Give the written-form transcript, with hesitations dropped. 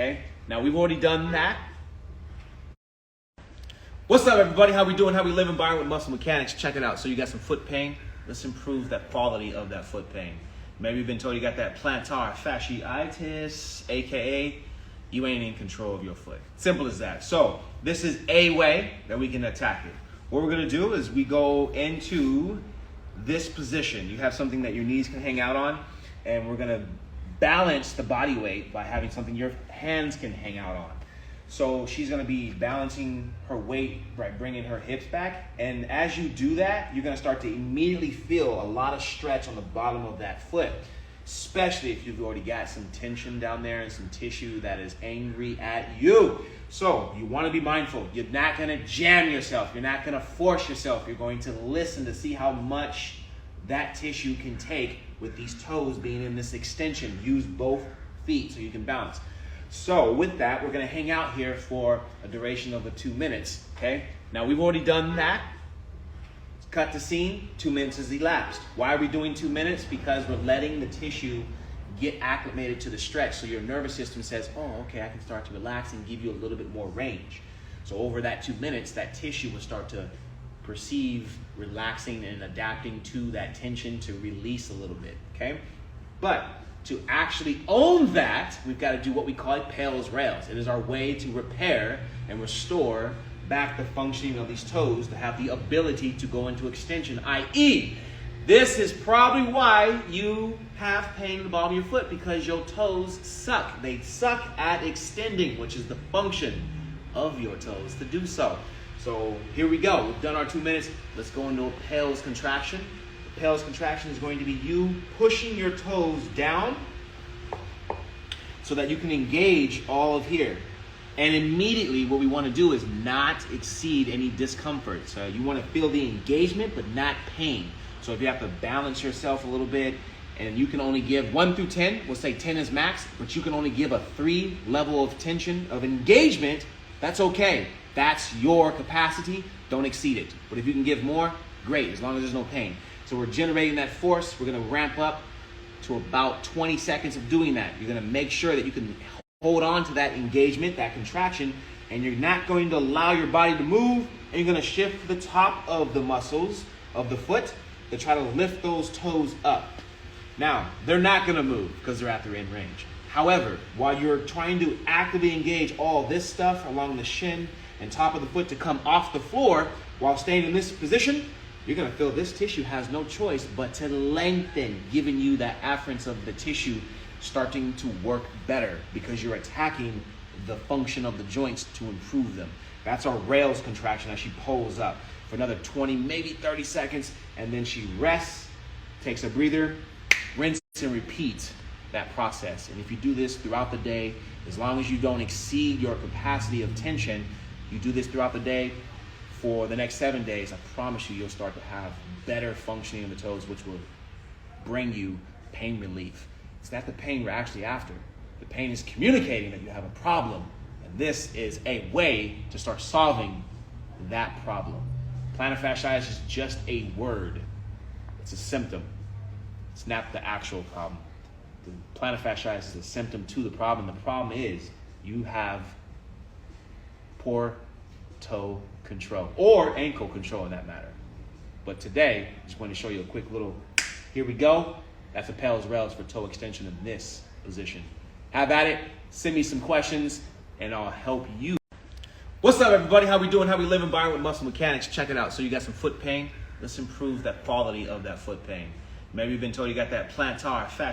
okay? Now we've already done that. What's up, everybody? How we doing? How we living? Byron with Muscle Mechanics. Check it out. So you got some foot pain. Let's improve that quality of that foot pain. Maybe you've been told you got that plantar fasciitis, aka you ain't in control of your foot. Simple as that. So this is a way that we can attack it. What we're gonna do is we go into this position. You have something that your knees can hang out on, and we're gonna balance the body weight by having something your hands can hang out on. So she's gonna be balancing her weight by bringing her hips back. And as you do that, you're gonna start to immediately feel a lot of stretch on the bottom of that foot, especially if you've already got some tension down there and some tissue that is angry at you. So you wanna be mindful. You're not gonna jam yourself. You're not gonna force yourself. You're going to listen to see how much that tissue can take with these toes being in this extension. Use both feet so you can balance. So with that, we're gonna hang out here for a duration of 2 minutes, okay? Now we've already done that. Cut the scene, 2 minutes has elapsed. Why are we doing 2 minutes? Because we're letting the tissue get acclimated to the stretch. So your nervous system says, oh, okay, I can start to relax and give you a little bit more range. So over that 2 minutes, that tissue will start to perceive relaxing and adapting to that tension to release a little bit, okay? But to actually own that, we've got to do what we call PAILS rails. It is our way to repair and restore back the functioning of these toes to have the ability to go into extension, i.e., this is probably why you have pain in the bottom of your foot, because your toes suck. They suck at extending, which is the function of your toes to do so. So here we go. We've done our 2 minutes. Let's go into a PAILS contraction. The PAILS contraction is going to be you pushing your toes down so that you can engage all of here. And immediately what we want to do is not exceed any discomfort. So you want to feel the engagement but not pain. So if you have to balance yourself a little bit, and you can only give 1 through 10, we'll say 10 is max, but you can only give a 3 level of tension of engagement, that's okay. That's your capacity, don't exceed it. But if you can give more, great, as long as there's no pain. So we're generating that force. We're gonna ramp up to about 20 seconds of doing that. You're gonna make sure that you can hold on to that engagement, that contraction, and you're not going to allow your body to move, and you're gonna shift the top of the muscles of the foot to try to lift those toes up. Now, they're not gonna move because they're at their end range. However, while you're trying to actively engage all this stuff along the shin and top of the foot to come off the floor while staying in this position, you're gonna feel this tissue has no choice but to lengthen, giving you that afference of the tissue starting to work better because you're attacking the function of the joints to improve them. That's our rails contraction as she pulls up for another 20, maybe 30 seconds, and then she rests, takes a breather, rinse and repeat that process. And if you do this throughout the day, as long as you don't exceed your capacity of tension, you do this throughout the day for the next 7 days, I promise you, you'll start to have better functioning of the toes, which will bring you pain relief. It's not the pain we're actually after. The pain is communicating that you have a problem, and this is a way to start solving that problem. Plantar fasciitis is just a word. It's a symptom. It's not the actual problem. The plantar fasciitis is a symptom to the problem. The problem is you have poor toe control, or ankle control in that matter. But today, I just want to show you a quick little, here we go. That's a PAILS rails for toe extension in this position. Have at it. Send me some questions and I'll help you. What's up, everybody? How we doing? How we living? Byron with Muscle Mechanics. Check it out. So you got some foot pain. Let's improve that quality of that foot pain. Maybe you've been told you got that plantar fasciitis.